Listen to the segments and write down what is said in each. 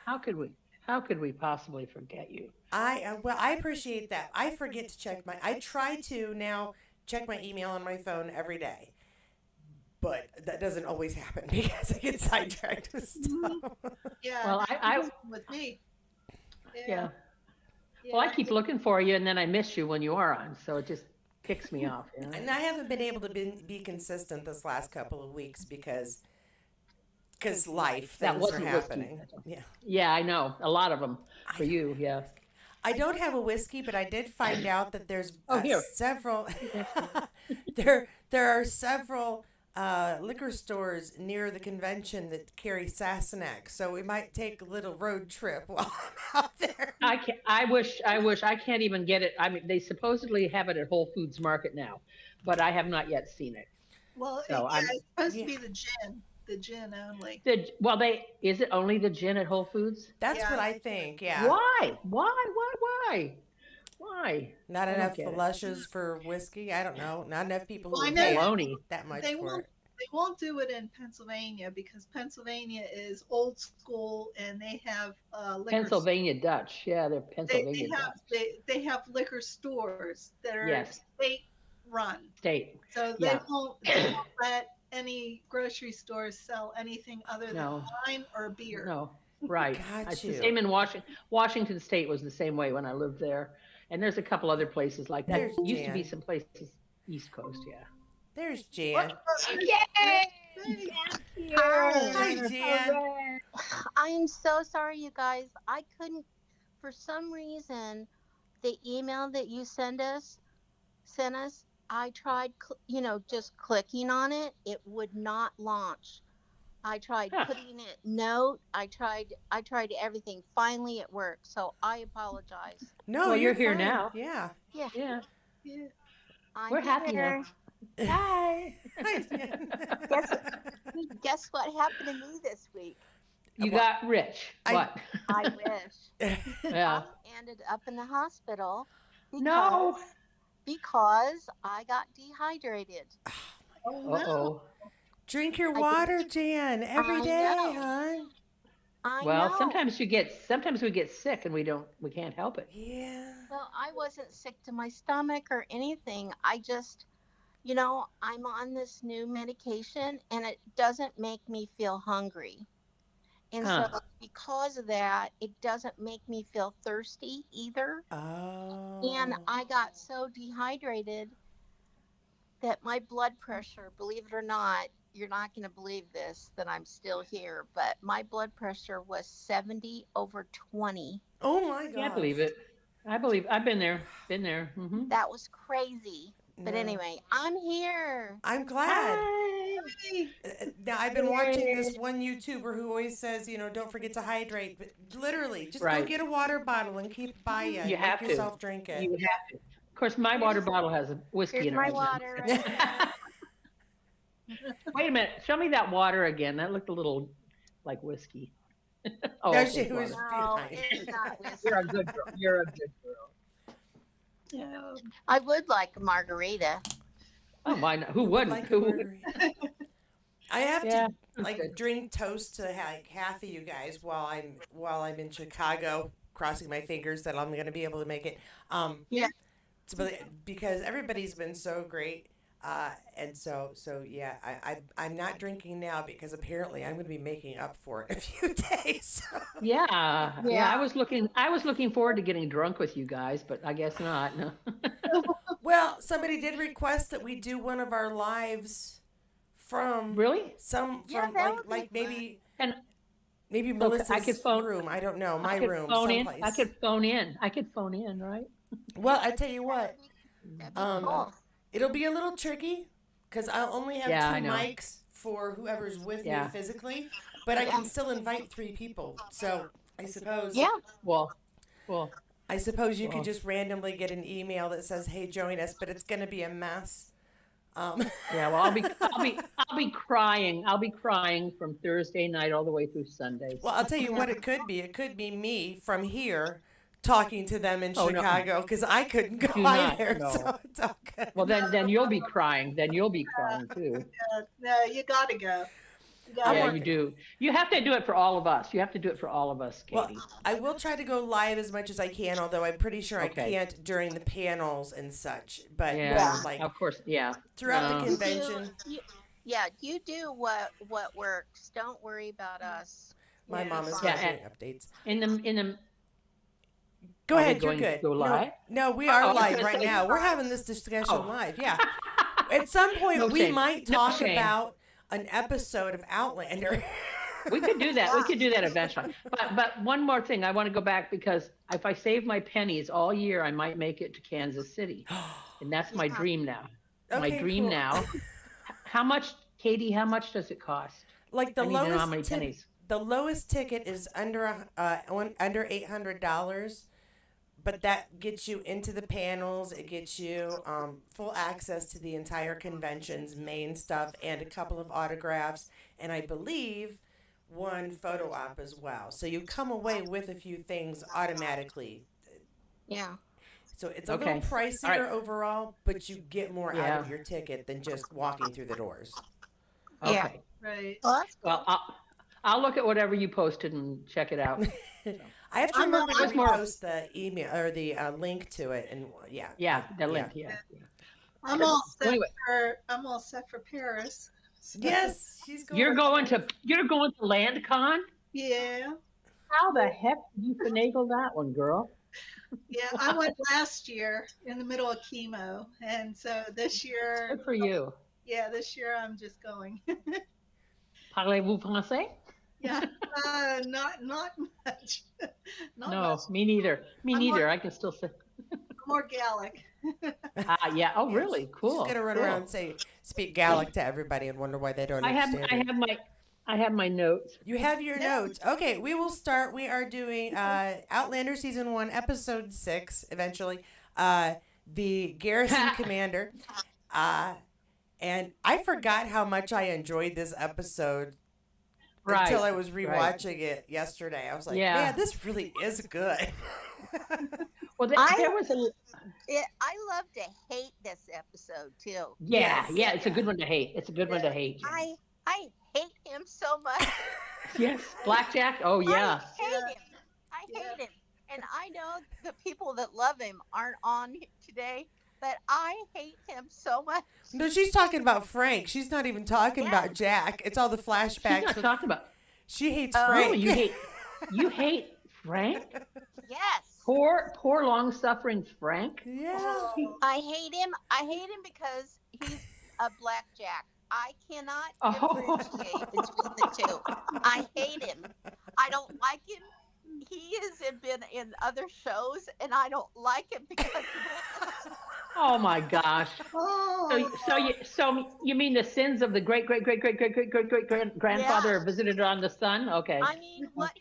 How could we? How could we possibly forget you? I appreciate that. I forget to check my. I try to now check my email on my phone every day, but that doesn't always happen because I get sidetracked with Mhm. stuff. Yeah, Well, that's the same with me. Yeah, yeah. Well, I yeah. keep looking for you, and then I miss you when you are on, so it just kicks me off. You know. And I haven't been able to be consistent this last couple of weeks because life That things are wasn't whiskey. happening. Yeah. Yeah, I know. A lot of them I for don't you. have a Yeah. whiskey. I don't have a whiskey, but I did find out that there's Oh, here. several. You can have some. there are several liquor stores near the convention that carry Sassenach, so we might take a little road trip while I'm out there. I can I wish. I wish. I can't even get it. I mean, they supposedly have it at Whole Foods Market now, but I have not yet seen it. Well, So yeah, I'm it's supposed to Yeah, be the gin only. well. They is it only the gin at Whole Foods? that's what Yeah, I think. Yeah, Why? Why? Why? Why? Why? not I don't enough get it. flushes for whiskey. I don't know. Not enough people who well, I will know pay Baloney. that much they for won't it. they won't do it in Pennsylvania because Pennsylvania is old school and they have Pennsylvania Dutch. Yeah, they're they Pennsylvania have Dutch. they have liquor stores that are Yes, state run. state. So Yeah. they won't let any grocery stores sell anything other than No. wine or beer. No. Right. Got It's the you. same in Washington. Washington State was the same way when I lived there, and there's a couple other places like that. There's Used to be Jan. some places East Coast. Yeah. There's Well, Jan. Yay! hey, Thank Hi. Hi, you. Jan. Hooray! I am so sorry, you guys. I couldn't, for some reason, the email that you sent us. I tried, just clicking on it. It would not launch. I tried Huh. putting it note. I tried everything. Finally, it worked. So I apologize. No, Well, you're you're here fine. now. Yeah. Yeah, Yeah. yeah. I'm We're happy now. here. Hi. Hi, Jan. Guess guess what happened to me this week? You Well, got rich. I. What? I wish. Yeah. I ended up in the hospital No. because I got dehydrated. Oh Uh no. oh. Drink your I did. water, Jan, every I day, know. hon. I Well, know. sometimes we get sick and we can't help it. Yeah. Well, I wasn't sick to my stomach or anything. I just, I'm on this new medication and it doesn't make me feel hungry. And Huh. so, because of that, it doesn't make me feel thirsty either. And Oh. I got so dehydrated that my blood pressure, believe it or not, you're not going to believe this that I'm still here, but my blood pressure was 70 over 20. Oh my Yeah, I believe gosh. it. I believe I've been there. Been there. Mm-hmm. That was crazy. But No. anyway, I'm here. I'm glad. Hi. Hey, Now I've been watching this Yay. one YouTuber who always says, don't forget to hydrate. But literally, just go Right. get a water bottle and keep it by you You and make have to. yourself drink it. You have to. Of course, my water Here's bottle has a whiskey here's in it my right water right now. here. Wait a minute. Show me that water again. That looked a little like whiskey. Oh, No, okay, she it's was water. No, behind. it's not You're a whiskey. good girl. You're a good girl. yeah. I would like a margarita. Oh, why not? Who Who would wouldn't? like a Who would? margarita? I have to Yeah, that's like good. drink toast to like half of you guys while I'm in Chicago, crossing my fingers that I'm gonna be able to make it. Um, Yeah. because everybody's been so great. And so yeah, I'm not drinking now because apparently I'm going to be making up for it in a few days. Yeah, yeah. Yeah. I was looking forward to getting drunk with you guys, but I guess not. No. Well, somebody did request that we do one of our lives from Really? some Yeah, from that like would be like fun. maybe So I could Melissa's phone. room. I don't know, I my could room, phone in. I someplace. could phone in. I could phone in, right? Well, I tell you That what, would be that'd be um, cool. it'll be a little tricky because I'll only have Yeah, two I know. mics for whoever's with me Yeah. physically, but I Yeah. can still invite three people. So I suppose Yeah. Well, well, I suppose you could well. just randomly get an email that says, "Hey, join us," but it's going to be a mess. Um, Yeah. Well, I'll be crying. I'll be crying from Thursday night all the way through Sunday. well, I'll tell you Yeah. what it could be. It could be me from here talking to them in Oh no, Chicago because I couldn't go do not. either. No. So it's all good. Well, then you'll be crying. Then you'll be crying too. No, you gotta go. got Yeah, it. you do. You have to do it for all of us. You have to do it for all of us, Well, Katie. I will try to go live as much as I can, although I'm pretty sure I Okay. can't during the panels and such. But Yeah, like of course. Yeah. throughout the No. convention, You do what works. Don't worry about us. my Yeah. mom is Yeah, here doing updates. in the Go Are we ahead, you're going to good. go live? No, we Oh, are I was live gonna right say- now. We're having this discussion Oh. live. Yeah. At some point, No we shame. might No talk shame. about an episode of Outlander. We could do that. We could do that eventually. But one more thing, I want to go back because if I save my pennies all year, I might make it to Kansas City, and that's my Yeah. dream now. My Okay, dream cool. now. How much, Katie? How much does it cost? Like the I need to know how many lowest pennies. the lowest ticket is under $800, but that gets you into the panels. It gets you full access to the entire convention's main stuff and a couple of autographs, and I believe one photo op as well. So you come away with a few things automatically. Yeah. So it's a Okay. little pricier All right. overall, but you get more out Yeah. of your ticket than just walking through the doors. Yeah. Okay. Right. Well, that's Well, I'll look at whatever you posted and check it out. I have to I'm remember to always more- repost the email or the link to it, and yeah. Yeah, the link. Yeah. I'm all set Anyway. for Paris. So, Yes, she's going. You're going to LandCon? Yeah. How the heck did you finagle that one, girl? Yeah. I went last year in the middle of chemo. And so this year, Good for you. this year I'm just going. Parlez-vous français? Yeah. Not much. Not No, much. me neither. Me I'm neither. I can still say. More Gallic. Yeah. Oh, really? Cool. She's gonna run cool. around and speak Gallic to everybody and wonder why they don't understand it. I have my notes. You have your Yeah. notes. Okay, we will start. We are doing Outlander season 1, episode 6. Eventually, the Garrison commander. And I forgot how much I enjoyed this episode Right. until I was right. rewatching it yesterday. I was like, Yeah. man, this really is good. Well, there was a. I love to hate this episode too. Yeah, Yes. yeah. It's a good one to hate. It's a good one to hate. I hate him so much. Yes, Blackjack. Oh yeah. I hate him. I hate him. And I know the people that love him aren't on today, but I hate him so much. No, she's talking about Frank. She's not even talking about Jack. It's all the She's flashbacks. not with- talking about. She hates Oh, Oh, Frank. you hate Frank. Yes. Poor long-suffering Frank. Yeah. I hate him. I hate him because he's a blackjack. I cannot Oh. differentiate between the two. I hate him. I don't like him. He has been in other shows, and I don't like him because of that. Oh my gosh. Oh. So you mean the sins of the great grandfather Yeah. are visited on the son? Okay. I mean, what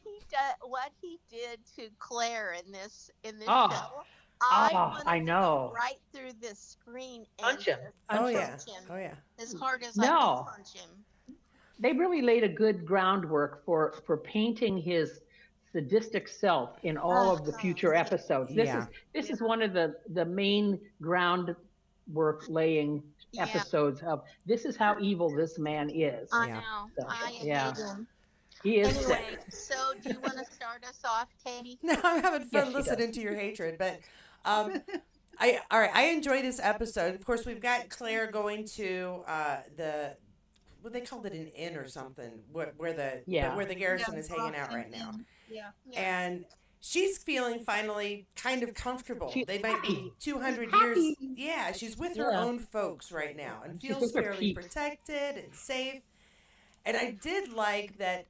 he did to Claire in this Oh. show. I Oh, wanted I to know. go right through this screen and Punch him. just Oh Punch him. yeah. punch him Oh yeah. as hard as No. I can punch him. They really laid a good groundwork for painting his sadistic self in all of the future episodes. Yeah. This is one of the main groundwork laying Yeah. episodes of this is how evil this man is. I Yeah. know. So, I yeah. hate him. He is Anyway, sick. so do you want to start us off, Katie? No, I'm having Yes, fun she listening to your hatred, but I enjoy this episode. Of course, we've got Claire going to they called it an inn or something where the Garrison is hanging out right now, Yeah. Yeah. and she's feeling finally kind of comfortable. She's They might be happy. 200 Happy. years. Yeah, she's with her Yeah. own folks right now and She's feels with her fairly peeps. protected and safe. And I did like that.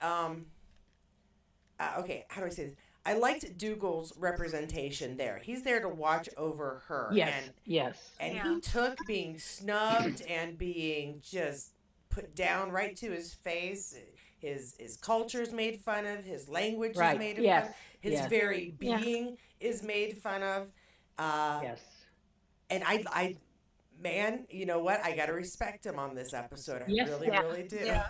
Okay, how do I say this? I liked Dougal's representation there. He's there to watch over her. Yes. Yes. And Yeah. he took being snubbed and being just put down right to his face. His culture is made fun of. His language Right. is made fun Yes. of. His Yes. very Yeah. being is made fun of. Yes. And I, man, you know what? I got to respect him on this episode. I Yes, really, yeah. really do. Yeah.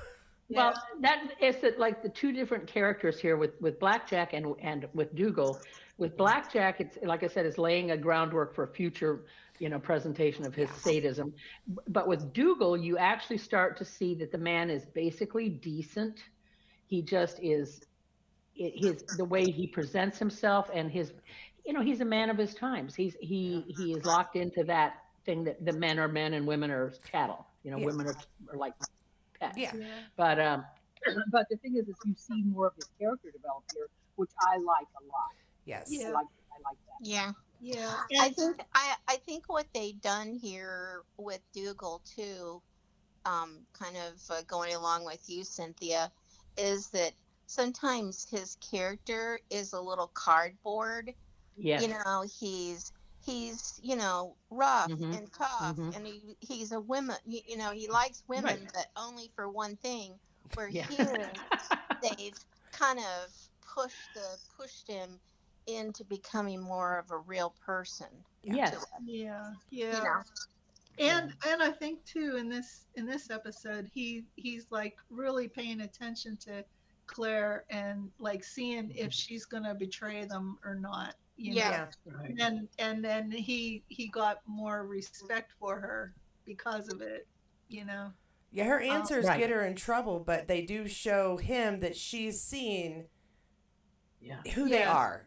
Well, that is like the two different characters here with Blackjack and with Dougal. With Blackjack, it's like I said, it's laying a groundwork for future presentation of his Yes. sadism. But with Dougal, you actually start to see that the man is basically decent. He just is his the way he presents himself and his, he's a man of his times. He is locked into that thing that the men are men and women are cattle. Yeah. Women are like pets. Yeah. Yeah. But but the thing is you see more of his character develop here, which I like a lot. Yes. Yeah. I like that. Yeah. Yeah. I And think I think what they done here with Dougal too, kind of going along with you, Cynthia, is that sometimes his character is a little cardboard. Yes. He's rough Mhm. and tough, Mhm. and he's a women. He likes women, Right. but only for one thing. Where Yeah. here they've kind of pushed him into becoming more of a real person. Yes. yeah, You yeah. know. And I think too in this episode he's like really paying attention to Claire and like seeing if she's gonna betray them or not, Yeah. Yeah. Right. and then he got more respect for her because of it, you know. Yeah, her answers Right. get her in trouble, but they do show him that she's seen Yeah. who they Yeah. are,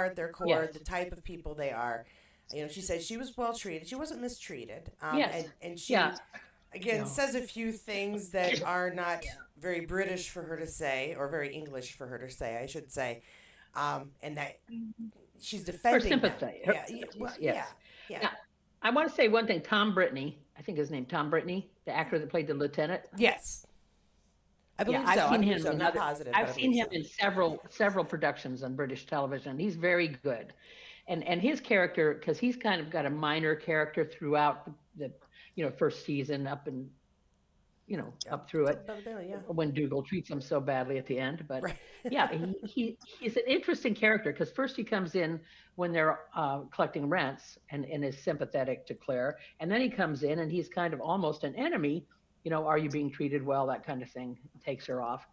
at their core, Yes. the type of people they are. She said she was well treated. She wasn't mistreated. Yes. And she, Yeah. again, No. says a few things that are not very British for her to say, or very English for her to say, I should say. And that she's defending them. sympathy. Yeah, well, Yes. yeah. Now, I want to say one thing. Tom Brittany, I think his name Tom Brittany, the actor that played the lieutenant. Yes. I believe Yeah, I've so. seen I believe him so. in Not other- positive. but I I've seen believe him so. in several productions on British television. He's very good, and his character, because he's kind of got a minor character throughout the first season up and up through it Yeah. when Dougal treats him so badly at the end. But Right. yeah, he's an interesting character because first he comes in when they're collecting rents and is sympathetic to Claire, and then he comes in and he's kind of almost an enemy. Are you being treated well? That kind of thing. Takes her off.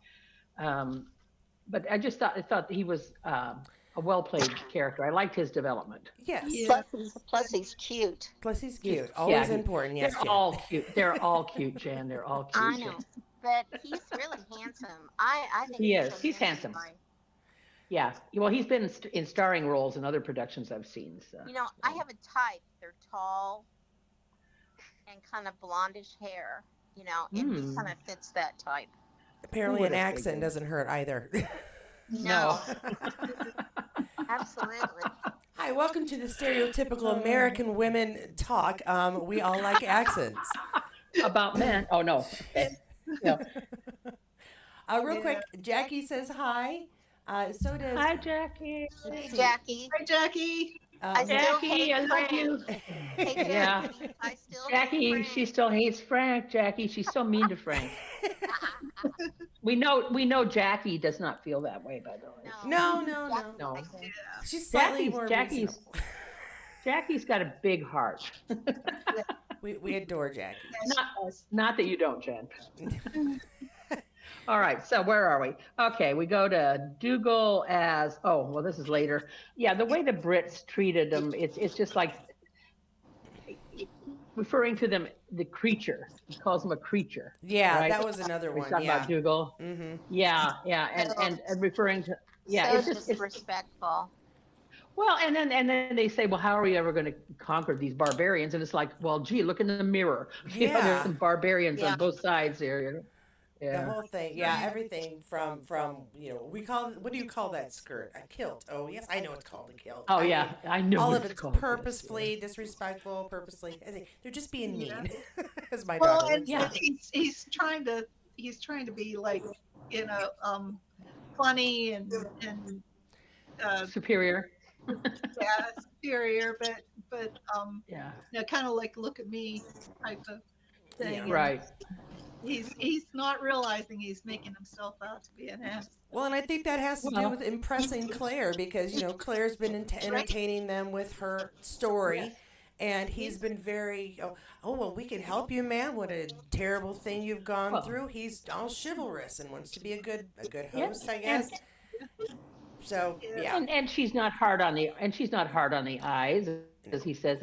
But I thought he was a well played character. I liked his development. Yes. Yeah. Plus he's cute. Plus, he's He's- cute. Always yeah, important. Yes, They're Jen. all cute. They're all cute, Jen. They're all cute. I know, but he's really handsome. I think He he's is. a He's handsome handsome. guy. Yeah. Well, he's been in starring roles in other productions I've seen. So. I have a type. They're tall and kind of blondish hair. And he kind of fits that type. Apparently, Who an would've accent figured? doesn't hurt either. No, absolutely. Hi, welcome to the stereotypical American women talk. We all like accents. About men. Oh no. No. Real quick, Jackie says hi. So does Hi, Jackie. Hey, Jackie. Hi, Jackie. um, still Jackie, hate I love Frank. you. Hey, Jackie. Yeah. I still hate Jackie, Frank. she still hates Frank. Jackie, she's so mean to Frank. We know Jackie does not feel that way, by the way. No. Jackie No. likes it. She's slightly more Jackie's reasonable. Jackie's got a big heart. We adore Jackie. Not that you don't, Jen. All right, so where are we? Okay, we go to Dougal as, this is later. Yeah, the way the Brits treated him, it's just like referring to them, the creature. He calls him a creature. Yeah, Right. that was another We're one. talking Yeah. about Dougal. Mm-hmm. Yeah, and referring to, yeah, So it's just, disrespectful. well, and then they say, well, how are we ever going to conquer these barbarians? And it's like, well, gee, look in the mirror. Yeah. There's some barbarians Yeah. on both sides here. The Yeah. whole thing, yeah, everything from we call it, what do you call that skirt? A kilt. Oh yes, I know it's called a kilt. Oh I yeah, mean, I know. all what of it's it's called. purposefully disrespectful, purposely. They're just being mean, as my Well, daughter and would Yeah. say. he's trying to be like, funny and Superior. yeah, superior, but Yeah. kind of like look at me type of thing. Yeah. and Right. He's not realizing he's making himself out to be an ass. Well, and I think that has to do Well- with impressing Claire because Claire's been entertaining them with her story. And he's been very, well, we can help you, man. What a terrible thing you've gone Well- through. He's all chivalrous and wants to be a good Yeah, host, I guess. So yeah, And she's not hard on the eyes. he says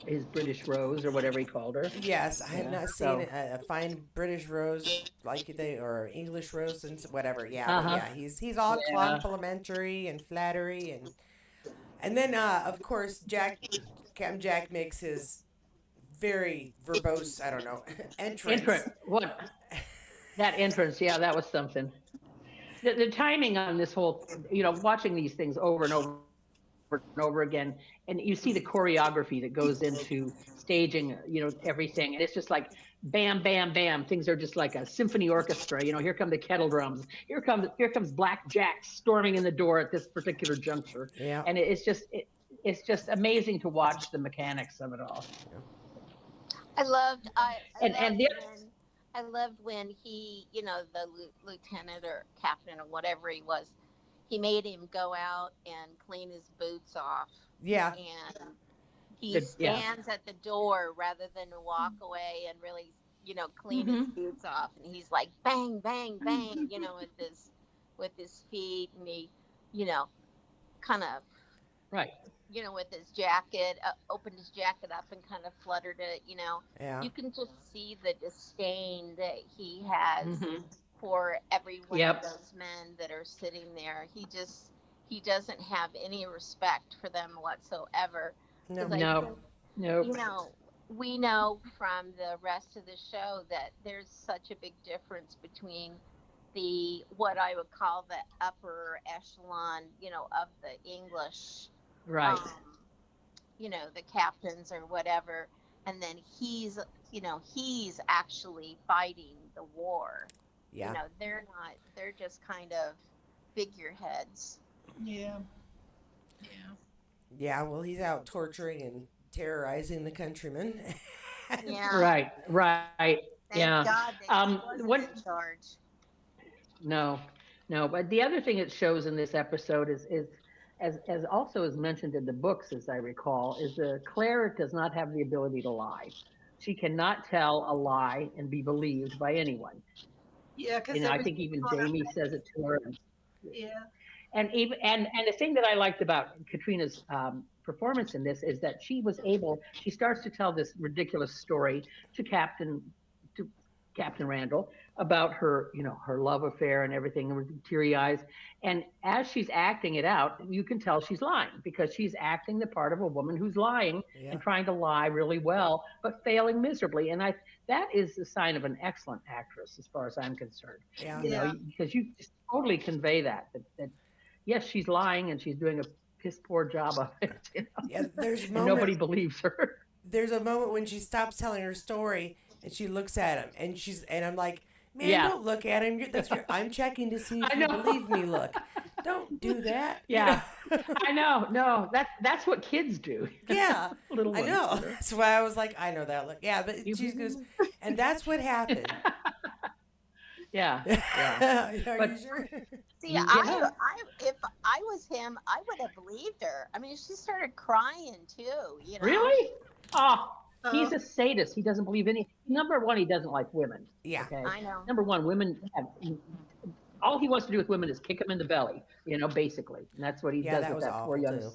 his British Rose or whatever he called her. Yes, I have Yeah. not seen So, a fine British rose like they or English rose since whatever. Yeah, but uh-huh. yeah, he's all Yeah. complimentary and flattery and then of course Captain Jack makes his very verbose, I don't know, entrance. What that entrance? Yeah, that was something. The timing on this whole, watching these things over and over and over again, and you see the choreography that goes into staging, everything, and it's just like bam, bam, bam. Things are just like a symphony orchestra. Here come the kettle drums. Here comes Black Jack storming in the door at this particular juncture, Yeah. and it's just amazing to watch the mechanics of it all. I And loved the when he, the lieutenant or captain or whatever he was, he made him go out and clean his boots off, Yeah. and he yeah. stands at the door rather than walk away and really, clean his Hmm. boots off, and he's like bang, bang, bang, with his feet, and he, you know, kind of Right. with his jacket, opened his jacket up and kind of fluttered it, Yeah. You can just see the disdain that he has Hmm. for every one of Yep. those men that are sitting there. He doesn't have any respect for them whatsoever. Because No. I No. think, Nope. we know from the rest of the show that there's such a big difference between the what I would call the upper echelon, of the English, Right. um, the captains or whatever, and then he's actually fighting the war. Yeah. They're not. They're just kind of figureheads. Yeah. Yeah, well, he's out torturing and terrorizing the countrymen. Yeah. Right. Right. Thank Yeah. God that he wasn't What? in charge. No, no. But the other thing it shows in this episode is as also is mentioned in the books, as I recall, is Claire does not have the ability to lie. She cannot tell a lie and be believed by anyone. Yeah, because I think everything's even on her Jamie face. says it to her. Yeah. And the thing that I liked about Katrina's performance in this is that she starts to tell this ridiculous story to to Captain Randall about her love affair and everything, and with teary eyes. And as she's acting it out, you can tell she's lying because she's acting the part of a woman who's lying Yeah. and trying to lie really well, but failing miserably. And that is the sign of an excellent actress, as far as I'm concerned. Yeah. Yeah. Because you just totally convey that yes, she's lying and she's doing a piss poor job of it, Yeah, and nobody believes her. there's a moment when she stops telling her story and she looks at him and I'm like, man, Yeah. don't look at him. I'm checking to see if I you know. believe me. Look, don't do that. Yeah, I know. No, that's what kids do. Yeah, Little I ones. know. That's why I was like, I know that look. Yeah, but she goes, and that's what happened. Yeah, yeah. Are But you sure? See, Yeah. if I was him, I would have believed her. I mean, she started crying too. Really? Oh, he's Oh, a sadist. He doesn't believe any. Number one, he doesn't like women. Yeah. Okay. I know. Number one, women have. All he wants to do with women is kick them in the belly. Basically, and that's what he Yeah, does that with was that poor awful young. too.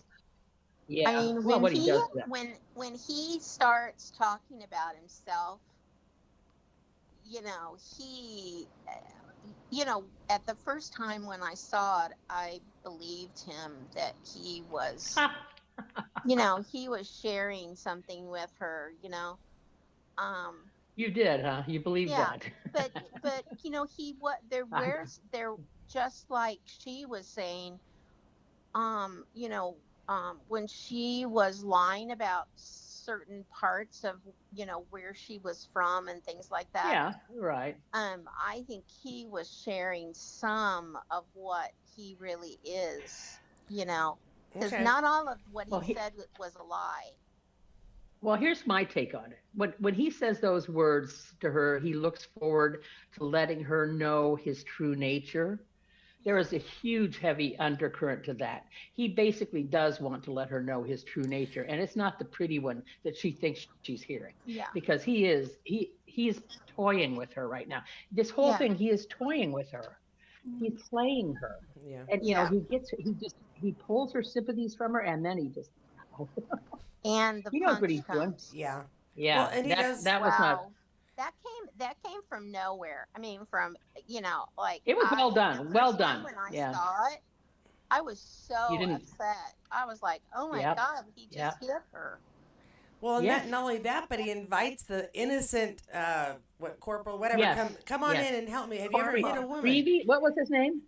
Yeah. I mean, Well, when what he he does to them. when he starts talking about himself, he, at the first time when I saw it, I believed him that he was, he was sharing something with her. Um, You did, huh? You believe yeah, that? but I- they're just like she was saying. When she was lying about certain parts of, where she was from and things like that. yeah. Right. I think he was sharing some of what he really is, because Okay. not all of what Well, he said was a lie. Well, here's my take on it. When he says those words to her, he looks forward to letting her know his true nature. There is a huge, heavy undercurrent to that. He basically does want to let her know his true nature, and it's not the pretty one that she thinks she's hearing, Yeah. because he's toying with her right now. This whole Yeah. thing, he is toying with her. He's playing her, Yeah. and Yeah. he pulls her sympathies from her, and then he just and the He knows what punch he's doing. comes. Yeah. Well, Yeah, and he does. that was not. Wow. That came from nowhere. I mean, from like It was well the done. Well first time done. when I Yeah. saw it, I was You so didn't. upset. I was like, "Oh my Yep. God, he just Yep. hit her." Well, and Yes. that not only that, but he invites the innocent, what corporal, whatever, Yes. come on Yes. in and help me. Have you ever hit a woman? Creevy. What was his name?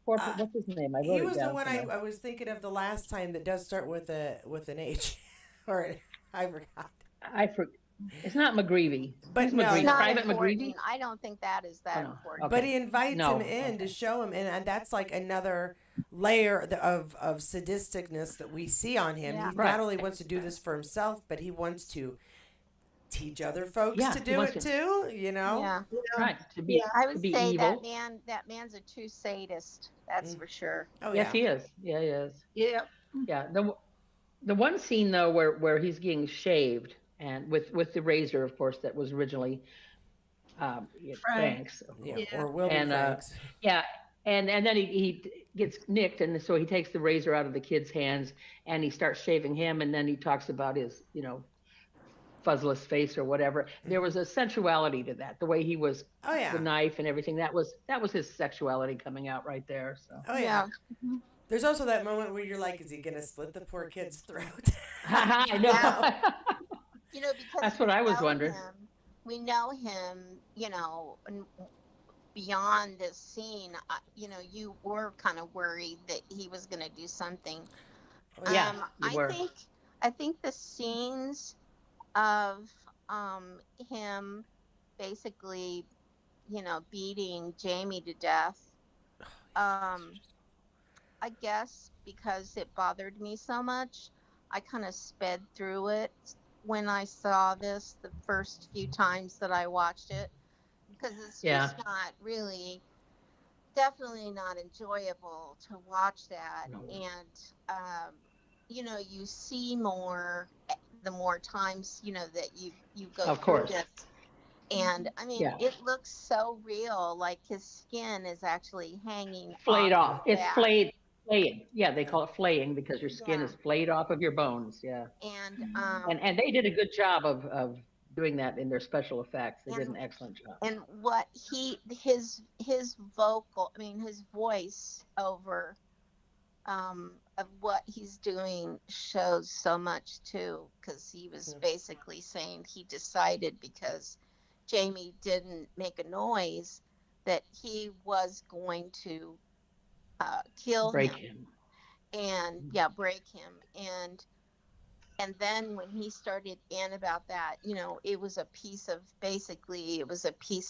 Uh, What's his name? I he wrote it was the down one somewhere. I was thinking of the last time that does start with an H, or I forgot. I for. It's not McGreevy. But Who's no, It's McGreevy? no. not Private important. McGreevy? I don't think that is Oh that no. important. But Okay. he invites him No. in to Okay. show him, and that's like another layer of sadisticness that we see on him. Yeah. He Right. not only wants to do this for himself, but he wants to teach other folks Yeah. to He do wants it to. too. You know. Yeah. Yeah. Right. To be. Yeah. I To would be say evil. that man's a true sadist. That's Mm. for sure. Oh Yes, yeah. he is. Yeah, he is. Yeah. Yeah. The one scene though where he's getting shaved and with the razor, of course, that was originally Frank. Frank's, of Yeah. course. Yeah. Or will be And Frank's. yeah, and then he gets nicked, and so he takes the razor out of the kid's hands and he starts shaving him, and then he talks about his fuzzless face or whatever. There was a sensuality to that, the way he was, Oh the yeah. knife and everything. That was his sexuality coming out right there. So Oh yeah. Yeah. Mhm. There's also that moment where you're like, is he gonna slit the poor kid's throat? I know. Because That's what I was wondering. We know him, beyond this scene. You were kind of worried that he was going to do something. Oh, Yeah, Um, you I were. think I think the scenes of him basically, beating Jamie to death. Um, I guess because it bothered me so much, I kind of sped through it when I saw this the first few times that I watched it, because it's Yeah. just not really, definitely not enjoyable to watch that. No. And you see more the more times that you go Of through course. this. And I mean, Yeah. it looks so real, like his skin is actually hanging Flayed off off. his It's back. flaying. Yeah, they call it flaying because your skin Yeah. is flayed off of your bones. Yeah. And And they did a good job of doing that in their special effects. They did And- an excellent job. and what his vocal, I mean his voice over of what he's doing shows so much too, because he was Yeah. basically saying he decided, because Jamie didn't make a noise, that he was going to kill Break him him. and break him. And then when he started in about that, it was a piece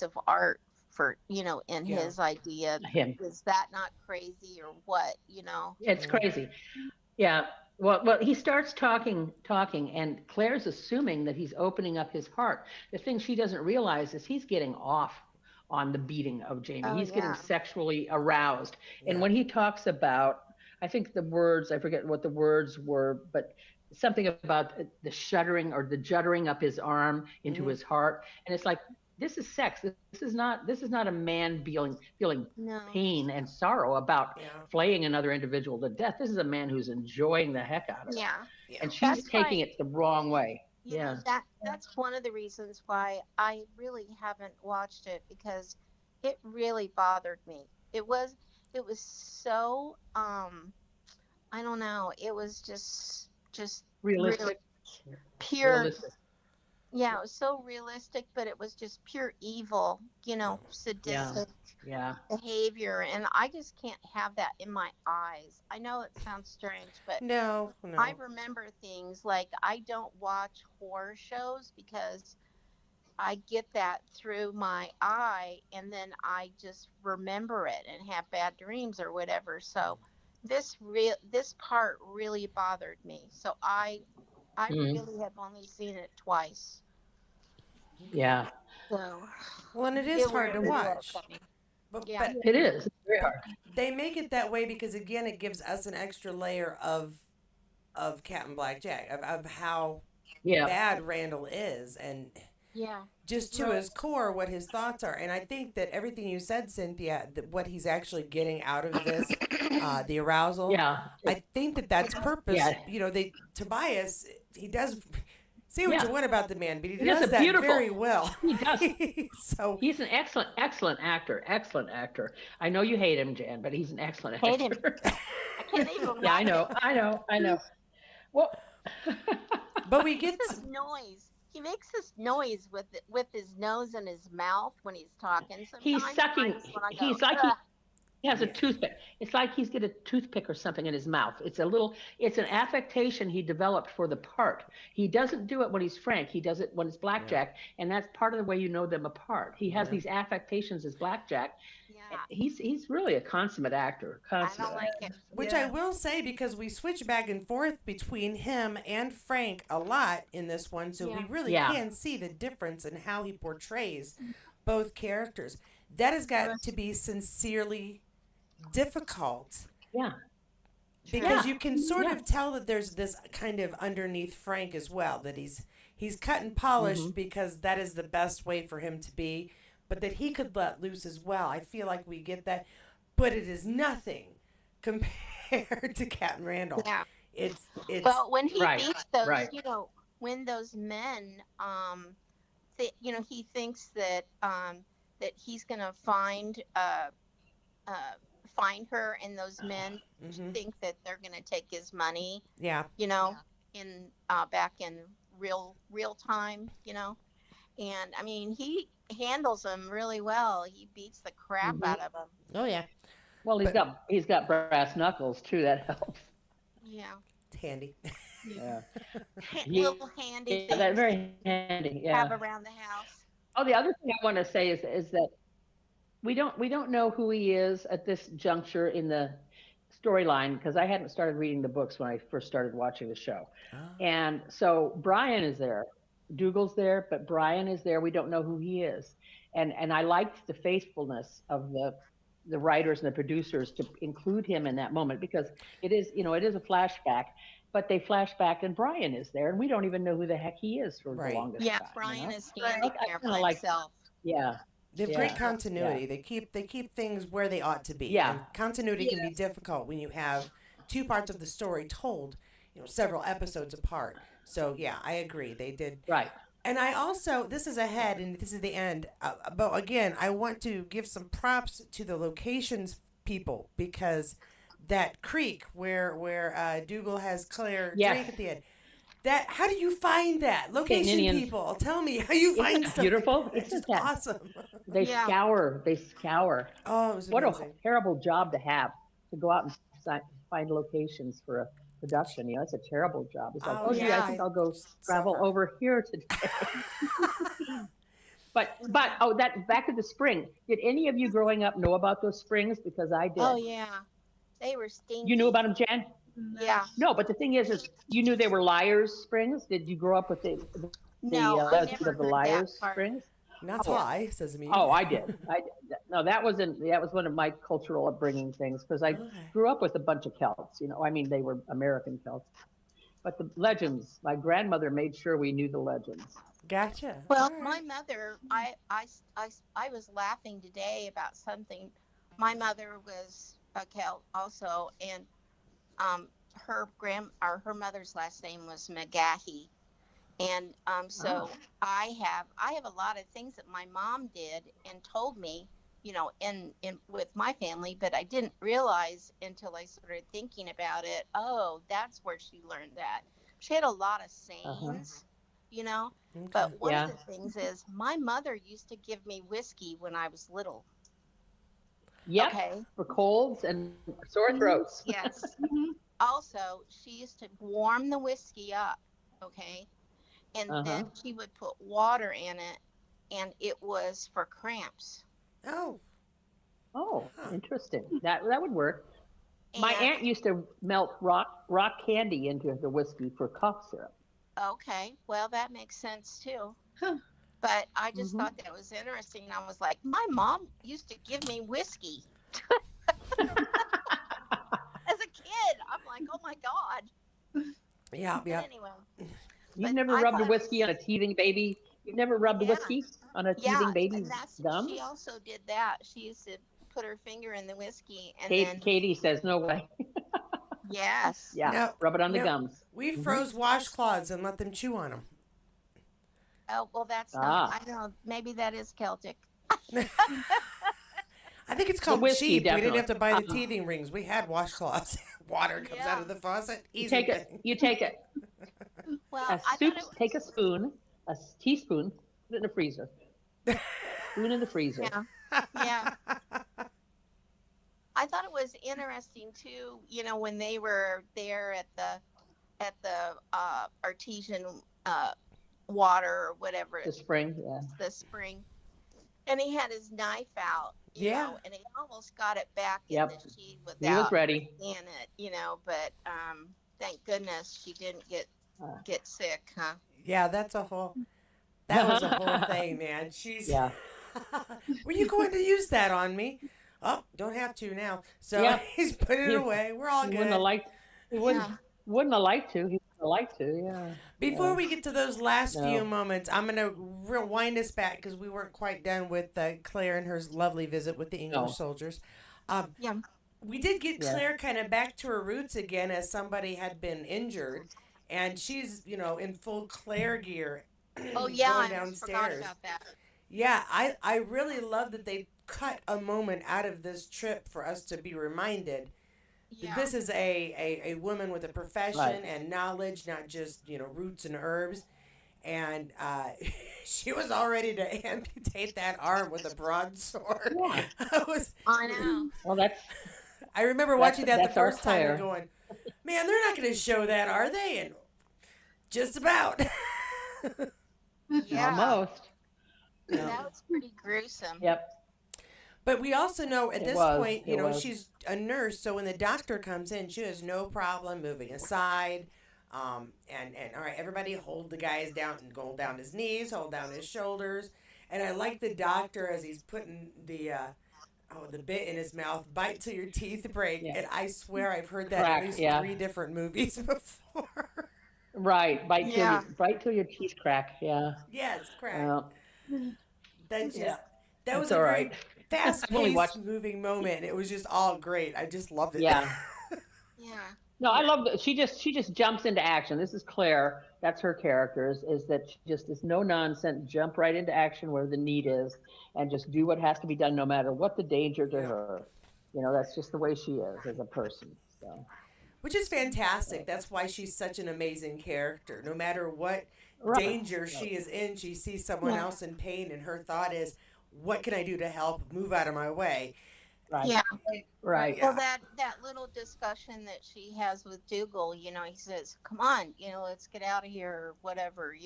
of art for, in Yeah. his idea. Him. Is that not crazy or what, It's crazy. Yeah. Well, he starts talking, and Claire's assuming that he's opening up his heart. The thing she doesn't realize is he's getting off on the beating of Jamie. Oh, He's getting yeah. sexually aroused. And Yeah. when he talks about, I think the words, I forget what the words were, but something about the shuddering or the juddering up his arm into Mhm. his heart. And it's like, this is sex. This is not a man feeling No. pain and sorrow about Yeah. flaying another individual to death. This is a man who's enjoying the heck out of it. Yeah. Yeah. And she's That's taking why- it the wrong way. You know, that's one of the reasons why I really haven't watched it, because it really bothered me. It was so I don't know, it was just Realistic. really pure. Realistic. Yeah, it was so realistic, but it was just pure evil, sadistic Yeah. behavior, and I just can't have that in my eyes. I know it sounds strange, but No. I remember things like, I don't watch horror shows because I get that through my eye, and then I just remember it and have bad dreams or whatever. So this part really bothered me. So I Mhm. really have only seen it twice. Yeah. So Well, and it is it hard to really watch. upset me. But, Yeah. but It is. It's very hard. they make it that way because, again, it gives us an extra layer of Captain Blackjack, of how Yeah. bad Randall is. And Yeah. just to his core what his thoughts are. And I think that everything you said, Cynthia, that what he's actually getting out of this, the arousal, Yeah. I think that that's purpose. Yeah. Tobias, he does say what Yeah. you want about the man, but he He does does it that beautiful. very well. He does. So He's an excellent actor. Excellent actor. I know you hate him, Jan, but he's an excellent actor. Hate him. I can't even Yeah, I watch know. Well, but we it. get This noise. He makes this noise with his nose and his mouth when he's talking. Sometimes he's sucking. I just wanna go, He's like "Ugh." he has a toothpick. It's like he's got a toothpick or something in his mouth. It's an affectation he developed for the part. He doesn't do it when he's Frank. He does it when it's Blackjack, and that's part of the way you know them apart. He has these affectations as Blackjack. Yeah. He's really a consummate actor. I don't like it. Which I will say, because we switch back and forth between him and Frank a lot in this one, so we really can see the difference in how he portrays both characters. That has got to be sincerely difficult. Yeah. Because you can sort of tell that there's this kind of underneath Frank as well, that he's cut and polished because that is the best way for him to be, but that he could let loose as well. I feel like we get that, but it is nothing compared to Captain Randall. Yeah. It's But when he beats those, right. When those men, he thinks that that he's gonna find her, and those men think that they're gonna take his money. Yeah. In back in real time. And I mean, he handles them really well. He beats the crap out of them. Oh yeah. Well, he's got brass knuckles too. That helps. Yeah. It's handy. Yeah. Little handy things That's very handy. Yeah. have around the house. Oh, the other thing I want to say is that we don't know who he is at this juncture in the storyline, because I hadn't started reading the books when I first started watching the show. Oh. And so Brian is there. Dougal's there, but Brian is there. We don't know who he is. And I liked the faithfulness of the writers and the producers to include him in that moment, because it is a flashback, but they flash back and Brian is there, and we don't even know who the heck he is for the longest time. Brian is standing there by himself. Yeah. They have great continuity. They keep things where they ought to be. Yeah. And continuity can be difficult when you have two parts of the story told, several episodes apart. So yeah, I agree. They did. Right. And I also, this is ahead and this is the end. But again, I want to give some props to the locations people, because that creek where Dougal has Claire drink at the end. How do you find that? Location people, tell me how you find stuff. Beautiful. It's just awesome. They scour. Oh, it was what amazing. a terrible job to have, to go out and find locations for a production. It's a terrible job. It's like, I think I'll go travel over here today. But that back to the spring. Did any of you growing up know about those springs? Because I did. Oh yeah, they were stinky. You knew about them, Jan? Yeah. No, but the thing is you knew they were Liars Springs. Did you grow up with the legend of the Liars Springs? Not why, says me. Oh, I did. No, that was one of my cultural upbringing things, because I grew up with a bunch of Celts. I mean, they were American Celts, but the legends. My grandmother made sure we knew the legends. Gotcha. Well, my mother, I was laughing today about something. My mother was a Celt also, and her mother's last name was McGahee. And so I have a lot of things that my mom did and told me, in with my family, but I didn't realize until I started thinking about it. Oh, that's where she learned that. She had a lot of sayings, Okay. But one of the things is my mother used to give me whiskey when I was little. Yep. Okay. For colds and sore throats. Yes. Also, she used to warm the whiskey up. Okay. And then she would put water in it, and it was for cramps. Oh, interesting. That would work. My aunt used to melt rock candy into the whiskey for cough syrup. Okay, well, that makes sense too. But I just thought that was interesting. I was like, my mom used to give me whiskey. As a kid, I'm like, oh my God. Yeah. But anyway. You've never rubbed a whiskey on a teething baby? You've never rubbed Yeah. whiskey on a Yeah, teething and baby's that's she gums? also did that. She used to put her finger in the whiskey and Kate, then Katie says no way. yes. Yeah, No, rub it on the no. gums. We Hmm. froze washcloths and let them chew on them. Oh, well that's not Ah, I don't know, maybe that is Celtic. I think it's the called whiskey cheap. We didn't definitely. have to buy the teething rings. We had washcloths. Water comes out Yeah. of the faucet. You Easy take it. thing. You take it. Well, A I soup. thought it Take a spoon, teaspoon, put it in the freezer. Spoon in the freezer. yeah. Yeah. I thought it was interesting too, when they were there at the artesian water or whatever, The spring. Yeah. the spring, and he had his knife out, Yeah. and he almost got it back in the Yep. sheet He was without ready. seeing it, but thank goodness she didn't Uh, get sick, huh? Yeah, that was a whole thing, man. She's yeah. Were you going to use that on me? Oh, don't have to now. So Yep. he's putting it He, away. We're all he wouldn't have good. liked. He Yeah. wouldn't have liked to. He wouldn't have liked to. Yeah. Before Yeah. we get to those last few No. moments, I'm going to rewind us back because we weren't quite done with Claire and her lovely visit with the English No. soldiers. Um, Yeah. we did get Yes. Claire kind of back to her roots again as somebody had been injured, and she's in full Claire gear Oh yeah, going I almost forgot downstairs. about that. Yeah, I really love that they cut a moment out of this trip for us to be reminded that Yeah. this is a woman with a profession Right. and knowledge, not just roots and herbs. And she was all ready to amputate that arm with a broadsword. Yeah. I know. Well, that's I remember watching that the that's our first time and Claire. going, "Man, they're not going to show that, are they?" And just about. Yeah. Almost. That Yeah. was pretty gruesome. Yep. But we also know at It this was. point, It was. she's a nurse, so when the doctor comes in, she has no problem moving aside. And all right, everybody hold the guys down and go down his knees, hold down his shoulders. And I like the doctor as he's putting the bit in his mouth, bite till your teeth break. Yeah. And I swear I've heard that Crack, at least yeah. 3 different movies before. Right. Yeah. Bite till your teeth crack. Yeah. Yes, crack. That's just Yeah. that was That's a all very right. fast I've only paced watched. moving moment. It was just all great. I just loved it. Yeah. Yeah. No, I love that she just jumps into action. This is Claire. That's her character. Is that she just is no nonsense, jump right into action where the need is, and just do what has to be done, no matter what the danger to Yeah. her. That's just the way she is as a person. So Which is fantastic. That's why she's such an amazing character. No matter what right. danger she is in, she sees someone Yeah. else in pain, and her thought is, what can I do to help? Move out of my way. Right. Yeah. Right. Yeah. Well, that little discussion that she has with Dougal, he says, "Come on, let's get out of here," or whatever,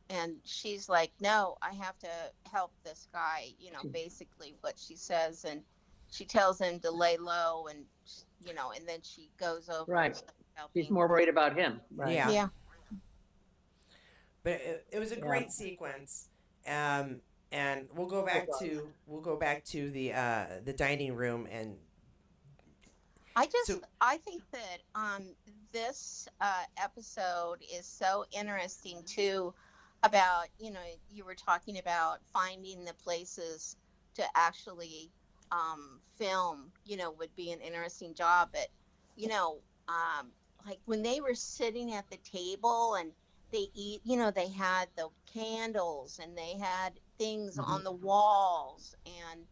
and she's like, "No, I have to help this guy," basically what she says, and she tells him to lay low, and and then she goes over Right. and starts helping. She's more worried about him. Right. Yeah. Yeah. But it was a Yeah. great sequence. And we'll go back to the dining room, and so I think that this episode is so interesting too, about you were talking about finding the places to actually film would be an interesting job, but like when they were sitting at the table and they eat, they had the candles and they had things Mhm. on the walls and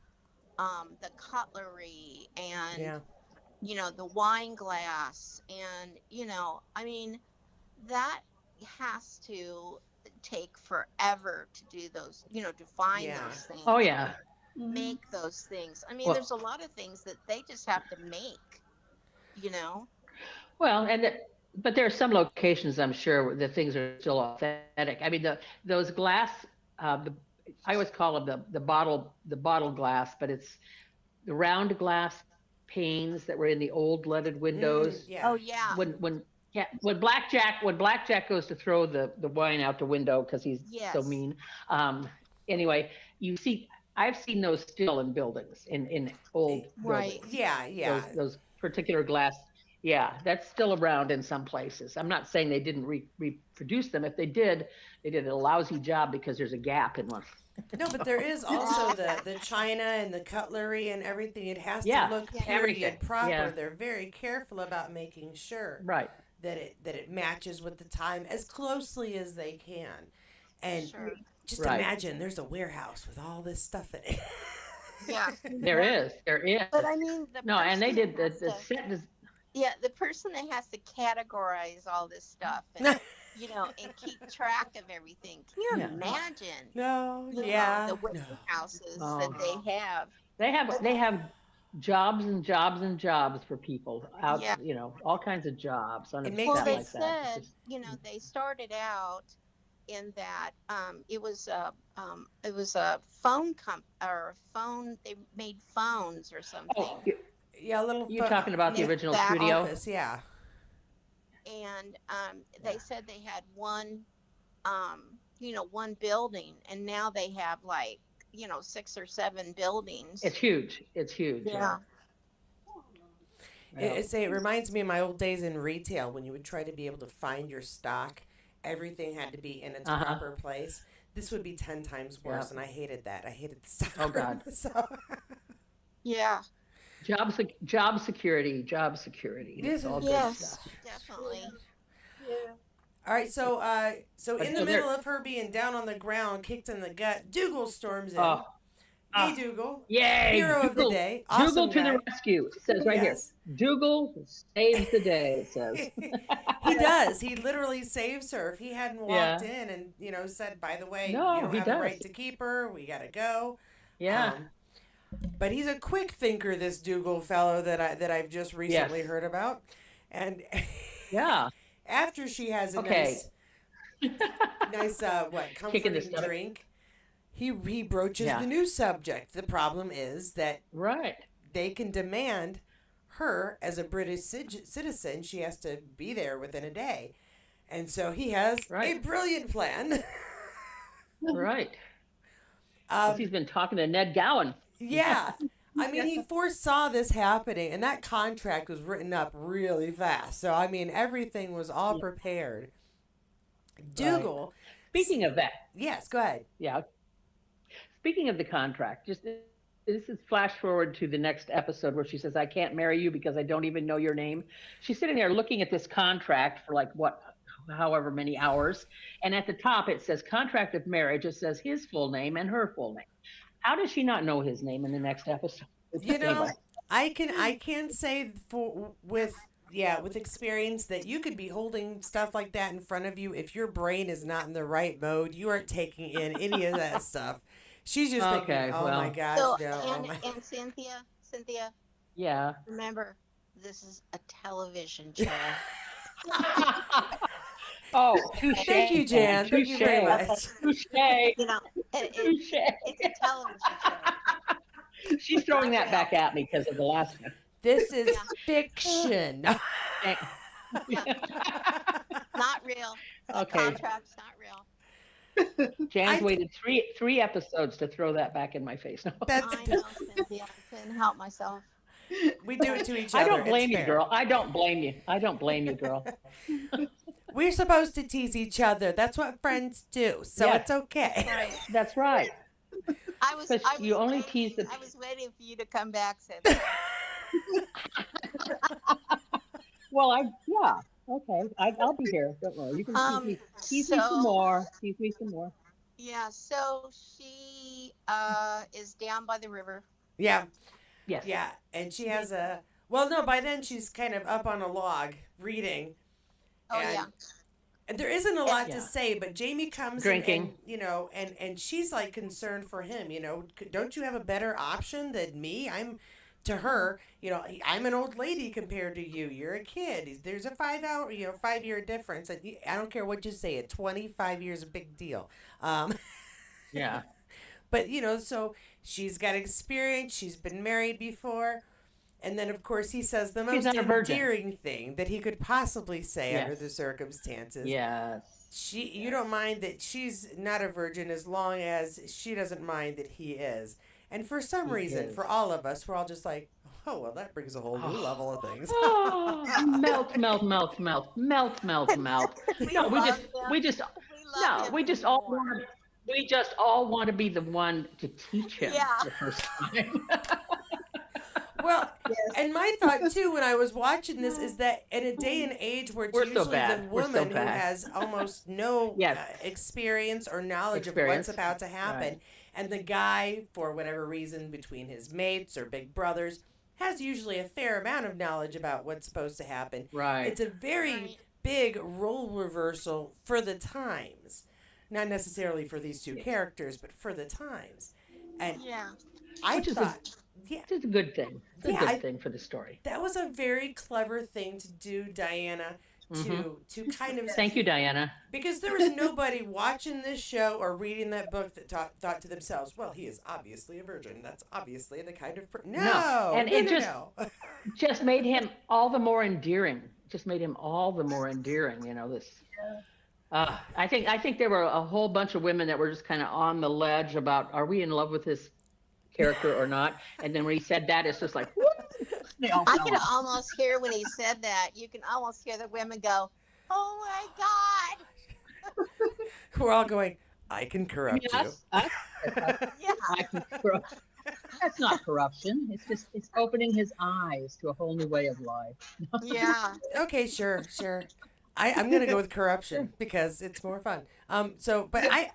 the cutlery and yeah. the wine glass, and I mean, that has to take forever to do those, to find Yeah. those things, Oh yeah. make those things. I mean, Well, there's a lot of things that they just have to make, you know. well, but there are some locations I'm sure where the things are still authentic. I mean, those glass, I always call them the bottle glass, but it's the round glass panes that were in the old leaded windows. Yeah. Oh yeah. When Blackjack goes to throw the wine out the window because he's so Yes. mean. Anyway, I've seen those still in buildings in old Right. buildings. Yeah. Those particular glass. Yeah, that's still around in some places. I'm not saying they didn't reproduce them. If they did, they did a lousy job because there's a gap in one. No, but there is also the china and the cutlery and everything. It has to Yeah, look Yeah. everything. period proper. Yeah, They're very careful about making sure right, that it matches with the time as closely as they can. And Sure. just right. imagine there's a warehouse with all this stuff in it. Yeah. There Yeah. is, there But is. I mean, the No, and they person that did has the to, set. yeah, the person that has to categorize all this stuff and, and keep track of everything. Can you Yeah. imagine, No, the yeah, no. warehouses that Oh, they have? they have jobs and jobs and jobs for people out. Yeah. All kinds of jobs on It a makes Well, set me they like that. It's said, just they started out in that it was a phone or a phone. They made phones or oh, something, yeah, a little you're talking about the and original fax, studio. office, yeah. and Yeah, they said they had one building, and now they have like 6 or 7 buildings. it's huge. It's huge. Yeah, Yeah. yeah. It reminds me of my old days in retail when you would try to be able to find your stock. Everything had to be in its Uh huh. proper place. This would be 10 times Yeah. worse, and I hated that. I hated the stock Oh room. God. So, Yeah. Job security. Job security. this It's is all good Yes, stuff. definitely. Yeah. all right. So But in the so middle they're of her being down on the ground, kicked in the gut, Dougal storms in. oh Yay, ah Dougal! yay! Hero of the Dougal day, Dougal awesome to the guy. rescue. It says right here. Yes. Dougal saves the day. It says. He does. He literally saves her. If he hadn't walked Yeah. in and said, "By the way, you No, don't he have a does. right to keep her. We gotta go." Yeah. Um, but he's a quick thinker, this Dougal fellow that I've just Yes. recently heard about, and Yeah. after she has a Okay. nice Kick in the comforting stomach. drink, he broaches Yeah. the new subject. The problem is that Right. they can demand her as a British citizen. She has to be there within a day. And so he has a Right. brilliant plan. Right. Because he's been talking to Ned Gowan. Yeah. I mean, he foresaw this happening, and that contract was written up really fast. So, I mean, everything was all prepared. Right. Dougal, Speaking of that, yes, go ahead. yeah. Speaking of the contract, just this is flash forward to the next episode where she says, "I can't marry you because I don't even know your name." She's sitting there looking at this contract for like what, however many hours, and at the top it says contract of marriage. It says his full name and her full name. How does she not know his name in the next episode? You know, Anyway, I can say with experience that you could be holding stuff like that in front of you. If your brain is not in the right mode, you aren't taking in any of that stuff. She's just thinking, okay, "Oh my well, gosh, So no!" Oh and my. and Cynthia, yeah. remember, this is a television show. Oh, touche. Thank you, Jan. Thank you Touche. very much. Touche. It's Touche. a television show. She's throwing Not that real. back at me because of the last one. This is Yeah. fiction. Thank- Yeah. Not real. The Okay. contract's not real. Jan's I- waited three episodes to throw that back in my face. That's I know, Cynthia. I couldn't help myself. we do it to each I other. don't blame It's you, fair. girl. I don't blame you. I don't blame you, girl. We're supposed to tease each other. That's what friends do. So Yeah. it's okay. Right. That's right. I was. Because I was you only waiting, tease the. I was waiting for you to come back, Cynthia. Well, yeah. Okay, I'll be here. Don't worry. You can tease me some So more. Tease me some more. yeah. So she is down by the river. Yeah, Yes. yeah. And she has well, no, by then she's kind of up on a log reading. Oh and, yeah. and there isn't a lot Yeah. to say, but Jamie comes Drinking. and she's like concerned for him. Don't you have a better option than me? To her, I'm an old lady compared to you. You're a kid. There's a 5-year difference. And I don't care what you say. At 25 years, a big deal. Yeah. But so she's got experience. She's been married before, and then of course he says the She's most not a virgin. endearing thing that he could possibly say Yes. under the circumstances. Yes. You don't mind that she's not a virgin as long as she doesn't mind that he is. And for some He reason, is. for all of us, we're all just like, Oh, well, that brings a whole new level of things. Oh, melt, melt, melt, melt, melt, melt, melt. We No, we love just, him. we just, We love no, him we just all anymore. want to, we just all want to be the one to teach him Yeah. the first time. Well, Yes. and my thought too when I was watching this is that in a day and age where it's We're so usually the bad. We're so woman who bad. has almost no Yes, experience or knowledge of what's experience. about to Right, happen, and the guy, for whatever reason, between his mates or big brothers, has usually a fair amount of knowledge about what's supposed to happen. right. It's a very Right. big role reversal for the times. Not necessarily for these two Yeah. characters, but for the times. And Yeah. I Which is thought, yeah, it's a good thing. It's a yeah, good thing for the story. that was a very clever thing to do, Diana, Hmm. to kind of Thank you, Diana. because there was nobody watching this show or reading that book that thought to themselves, well, he is obviously a virgin. That's obviously the kind of No, no, and no, it no, just no. just made him all the more endearing. Just made him all the more endearing. This. I think there were a whole bunch of women that were just kind of on the ledge about, are we in love with this character or not? And then when he said that, it's just like, whoop, they all I fell could off. almost hear when he said that. You can almost hear the women go, "Oh my God!" We're all going, I can corrupt you. Yes, Yeah. I can corrupt. That's not corruption. It's opening his eyes to a whole new way of life. Yeah. Okay, sure. I'm gonna go with corruption because it's more fun. But I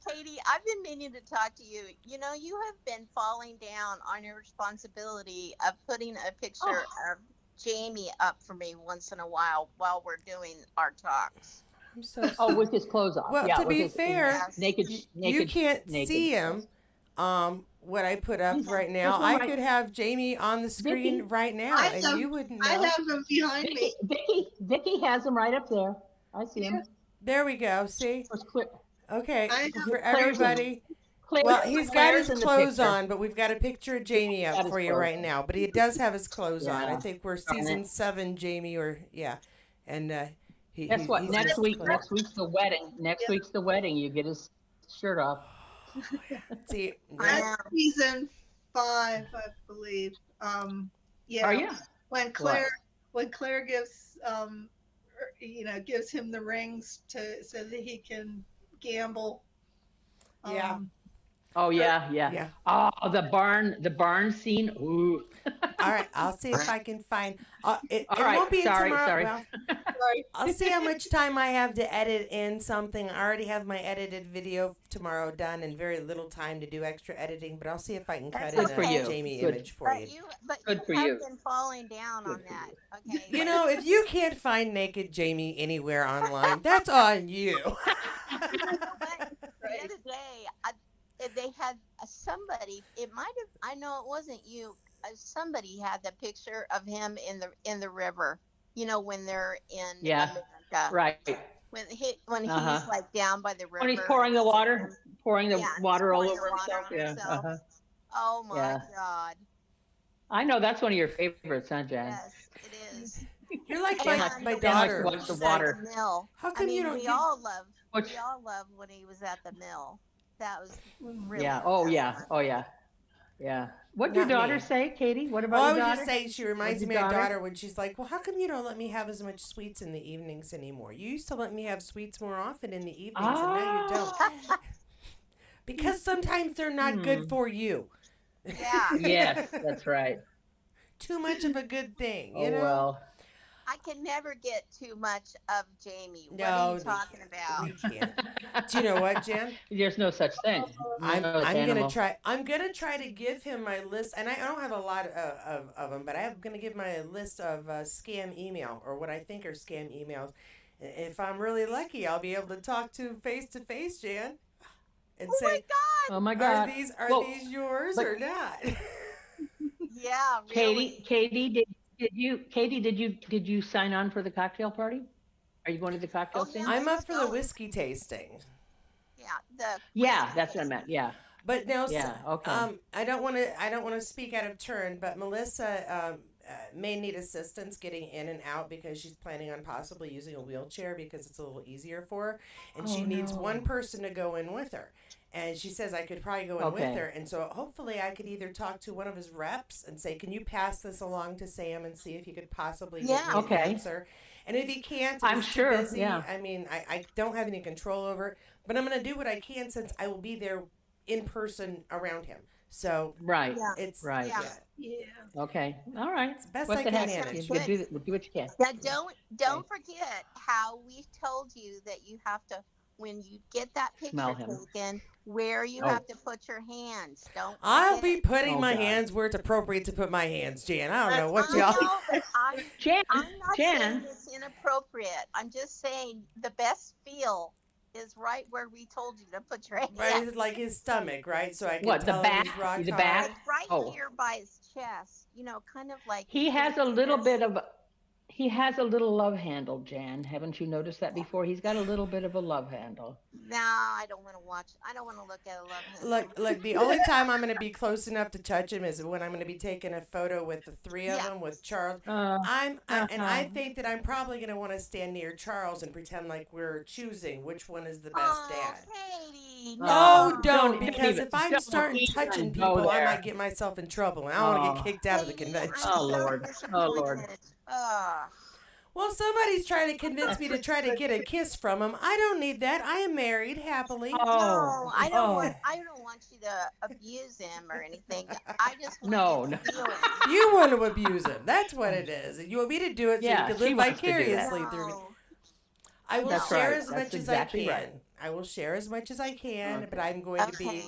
Katie, I've been meaning to talk to you. You have been falling down on your responsibility of putting a picture of Jamie up for me once in a while we're doing our talks. I'm so Oh, sorry. with his clothes off. Well, Yeah, to with be his fair, Yes. naked, you naked, can't naked see clothes. him. What I put up He's- right there's now, one I right- could have Jamie on the screen Vicky, right now, I and have you wouldn't I know. have him behind me. Vicky has him right up there. I see him. There we go. See? Of course, Claire, Okay, I have for Claire's in, everybody. Claire, Well, he's got Claire's his in the clothes picture. on, but we've got a picture of Jamie Got up his for you clothes right on. now. But he does have his clothes on. I Yeah. think we're Darn season it. 7, Jamie, or yeah, and Guess what? he's in Next his week, clothes. next week's the wedding. Next Yeah. week's the wedding. You get his shirt off. See, I yeah, know. That's season 5, I believe. Yeah. Are you? When Claire gives gives him the rings so that he can gamble. Yeah. Oh yeah, yeah. yeah. Oh, the barn scene. Ooh. All right, I'll see if I can find. It All right, won't be sorry, tomorrow. sorry. Well, Sorry. I'll see how much time I have to edit in something. I already have my edited video tomorrow done, and very little time to do extra editing. But I'll see if I can cut That's in Good for a you. Jamie Good. image for you. But Good for you have you. been falling down Good on for that. you. Okay. You know, if you can't find naked Jamie anywhere online, that's on you. But the other day, they had somebody. It might have. I know it wasn't you. Somebody had the picture of him in the river. When they're in Yeah. America. Right. When Uh-huh. he's like down by the river. When he's pouring the water, pouring the Yeah, he's water all pouring the over water himself. on Yeah. himself. Uh-huh. Oh my Yeah. God. I know that's one of your favorites, huh, Jan? Yes, it is. You're like And my Jan likes daughter. to watch the He's water. at the mill. How I come you mean, don't we get? all love. Which- We all loved when he was at the mill. That was really. Yeah. Oh yeah. Oh yeah. Yeah. What'd your Not daughter me. say, Katie? What Oh, about I your was daughter? just saying, she reminds your me of daughter? daughter when she's like, "Well, how come you don't let me have as much sweets in the evenings anymore? You used to let me have sweets more often in the evenings, and now you don't. Ah. Because sometimes they're not good for you. Yeah. Yes, that's right. Too much of a good thing, Oh you know." well. I can never get too much of Jamie. What No, are you we talking can't. about? We can't. Do you know what, Jen? There's no such thing. I'm No, it's I'm gonna animal. try. I'm gonna try to give him my list, and I don't have a lot of them, but I'm gonna give my list of scam email or what I think are scam emails. If I'm really lucky, I'll be able to talk to face, Jan, and Oh my say, God. Oh my "Are God. these Well, yours but- or not?" Yeah, Katie, really. Katie, did you sign on for the cocktail party? Are you going to the cocktail Oh, scene? yeah. I'm up Let's for the go. whiskey tasting. Yeah, the. Yeah, that's what I meant. Yeah. But now, Yeah, okay. I don't want to speak out of turn, but Melissa may need assistance getting in and out because she's planning on possibly using a wheelchair because it's a little easier for her, and she Oh, needs no. one person to go in with her. And she says I could probably go in with Okay. her. And so hopefully I could either talk to one of his reps and say, can you pass this along to Sam and see if he could possibly get me Yeah. an Okay. answer? And if he can't, if I'm he's too sure. busy, Yeah. I mean, I don't have any control over it. But I'm going to do what I can since I will be there in person around him. So Right. Yeah. it's, Right. yeah, Yeah. Okay. All right. it's the best What I the can heck? manage. You can do what you can. Yeah, don't forget how we told you that you have to, when you get that Smell picture him. taken, where you Oh. have to put your hands. Don't I'll forget. be putting Oh, my God. hands where it's appropriate to put my hands, Jan. I don't know what I y'all. know, but Jan, I'm not saying Jan, it's inappropriate. I'm just saying the best feel is right where we told you to put your hands. Right, like his stomach, right? So I can what, the tell back? if he's rock The hard. back? Like right Oh. here by his chest, kind of like He has a little this. bit of he has a little love handle, Jan. Haven't you noticed that before? He's got a little bit of a love handle. No, I don't want to watch. I don't want to look at a love handle. Look, the only time I'm going to be close enough to touch him is when I'm going to be taking a photo with the three of Yeah. them with Charles. Uh, And I think that I'm probably going to want to stand near Charles and pretend like we're choosing which one is the best Oh, dad. Katie, No, Oh, don't, don't because even- if I'm don't starting even touching go people, I there. might get myself in trouble. And I don't want to Oh. get kicked out of the Katie, convention. I'm Oh, so Lord. Oh, Lord. disappointed. Ugh. Well, somebody's trying to convince me to try to get a kiss from him. I don't need that. I am married happily. Oh. No, I don't Oh. want. I don't want you to abuse him or anything. I just want No, you no. to feel him. You want to abuse him. That's what it is. You want me to do it so Yeah, you can she live wants to do that. vicariously through me. No. I will That's share right. as That's much exactly as I can. right. I will share as much as I can, Okay. but I'm going to be. Okay.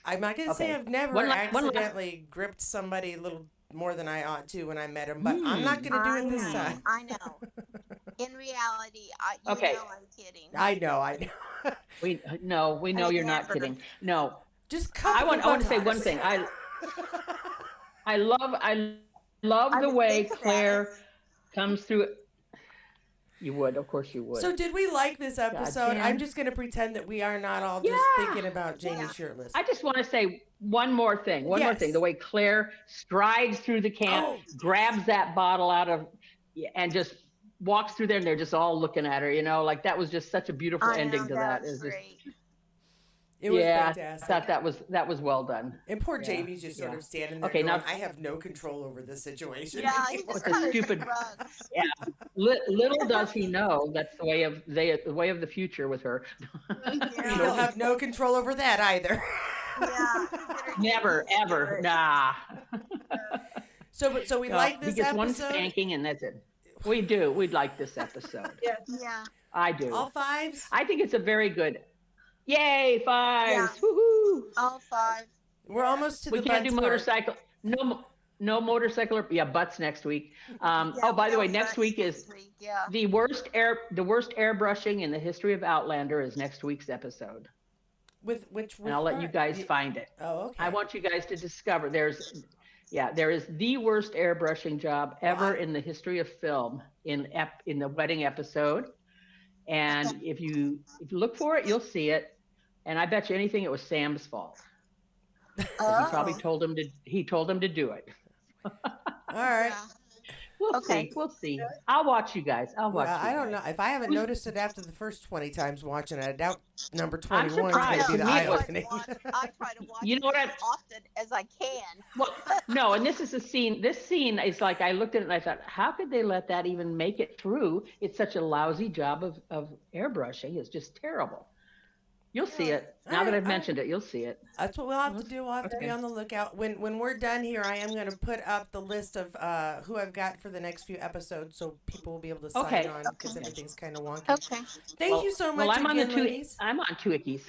I'm not going to say Okay. I've never One last- accidentally gripped somebody a little more than I ought to when I met him, but I'm not going to do I it this know. time. I know. In reality, you Okay. know I'm kidding. I know. We know I you're not never- kidding. No. Just cut I want to say one buttocks. thing. I love I the would way think about Claire it. comes through. You would, of course you would. So did we like this episode? Jan. I'm just going to pretend that we are not all just Yeah. thinking about Jamie Yeah. shirtless. I just want to say one more thing. One more Yes. thing. The way Claire strides through the camp, Oh. grabs that bottle out of, and just walks through there, and they're just all looking at her. Like that was just such a beautiful I know, ending to that. was It's just, great. It was yeah, I fantastic. thought that was well done. And poor Yeah, Jamie's just sort yeah. of standing there Okay, going, now- I have no control over this situation. Yeah, he What's just a kind of stupid- shrugs. Little does he know that's the way of the future with her. He'll have no control over that either. Yeah. he better get Never, used to ever, it. nah. So we No, like this he gets one episode. spanking, and that's it. We do. We'd like this episode. Yes. Yeah. I do. All fives. I think it's a very good. Yay, fives! Yeah. Woohoo! All five. We're almost to We the can't do butts part. motorcycle. No motorcycle. Yeah, butts next week. Yeah, Oh, by we the way, don't next rush week is this week, yeah. the worst airbrushing in the history of Outlander is next week's episode, With which and I'll let you guys find it. Oh, okay. I want you guys to discover there is the worst airbrushing job ever in the history of film in the wedding episode. And if you look for it, you'll see it. And I bet you anything it was Sam's fault. 'Cause He probably told him to do it. All right. Yeah. We'll Okay. see. We'll see. I'll watch you guys. I'll watch. Well, you I don't know guys. if I haven't noticed it after the first 20 times watching it. I doubt number 21 is going surprised. to be the To me, eye it was- opening. I try to watch You know what it as I- often as I can. Well, no, and this is a scene. This scene is like I looked at it and I thought, how could they let that even make it through? It's such a lousy job of airbrushing. It's just terrible. You'll see it. Now that I've mentioned it, you'll see it. That's what we'll have to do. We'll have to be Okay. on the lookout. When we're done here, I am going to put up the list of who I've got for the next few episodes, so people will be able to sign Okay. on because everything's kind of wonky. Okay. Thank Well- you so much Well, I'm again, on the two. ladies. I'm on Twickies.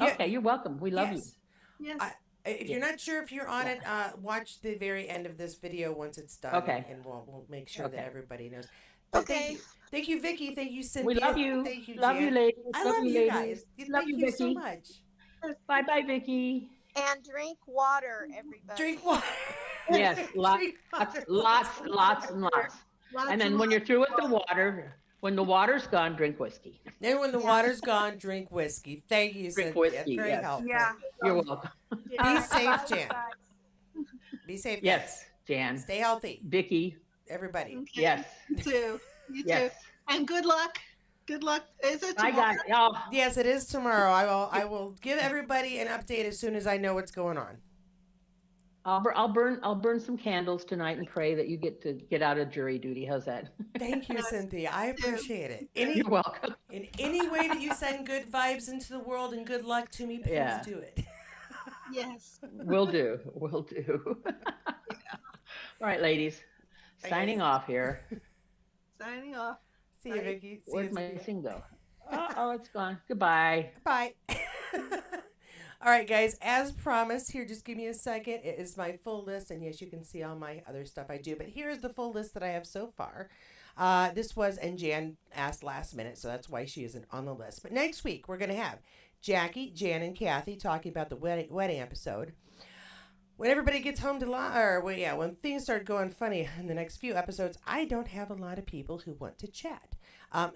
Yeah. Okay, you're welcome. We love Yes. Yes. If you're not sure if you're on it, watch the very end of this video once it's done. Okay. And we'll make sure that Okay. everybody knows. But Okay. Thank you, Vicky. Thank you, you. Cynthia. We love you. Thank you, Love Jan. you, ladies. I love you ladies. guys. Love Thank you, you so Vicky. much. Bye, bye, Vicky. And drink water, everybody. Drink water. Yes, lots, Drink water. lots, and lots. Lots And then and when you're lots through of with the water, when the water's gone, drink whiskey. Then when the water's gone, drink whiskey. Thank you, Drink Cynthia. whiskey, Very yes. helpful. Yeah. You're welcome. Be safe, Jan. Be safe. Yes, guys. Jan. Stay healthy, Vicky. everybody. Okay. Yes. You too. You Yes. too. And good luck. Good luck. Is it I tomorrow? got oh, Yes, it is tomorrow. I will give everybody an update as soon as I know what's going on. I'll burn some candles tonight and pray that you get to get out of jury duty. How's that? Thank you, Yes, Cynthia. I do. appreciate it. Do. You're welcome. In any way that you send good vibes into the world and good luck to me, please Yeah, do it. Yes. will do. Will do. Yeah. All right, ladies. Bye, Signing guys. off here. Signing off. See you, Bye. Vicky. See you, Where'd my Cynthia. thing go? Oh, it's gone. Goodbye. Bye. All right, guys. As promised, here, just give me a second. It is my full list, and yes, you can see all my other stuff I do. But here is the full list that I have so far. This was, and Jan asked last minute, so that's why she isn't on the list. But next week, we're going to have Jackie, Jan, and Kathy talking about the wedding episode. When everybody gets home to when things start going funny in the next few episodes, I don't have a lot of people who want to chat.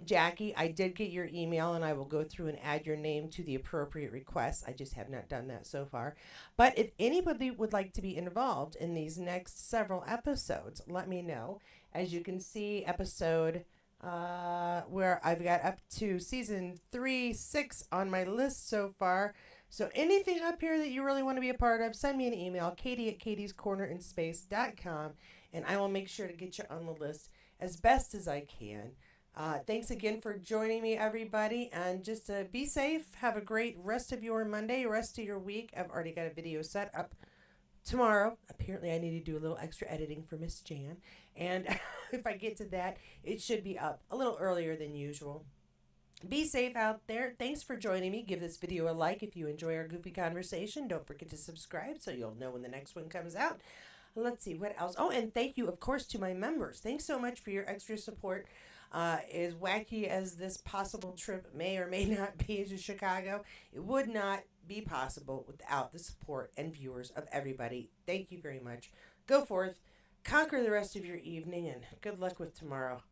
Jackie, I did get your email, and I will go through and add your name to the appropriate requests. I just have not done that so far. But if anybody would like to be involved in these next several episodes, let me know. As you can see, episode where I've got up to season 3, 6 on my list so far. So anything up here that you really want to be a part of, send me an email, katie@katiescornerinspace.com, and I will make sure to get you on the list as best as I can. Thanks again for joining me, everybody, and just be safe. Have a great rest of your Monday, rest of your week. I've already got a video set up tomorrow. Apparently, I need to do a little extra editing for Miss Jan, and if I get to that, it should be up a little earlier than usual. Be safe out there. Thanks for joining me. Give this video a like if you enjoy our goofy conversation. Don't forget to subscribe so you'll know when the next one comes out. Let's see what else. Oh, and thank you, of course, to my members. Thanks so much for your extra support. As wacky as this possible trip may or may not be to Chicago, it would not be possible without the support and viewers of everybody. Thank you very much. Go forth, conquer the rest of your evening, and good luck with tomorrow.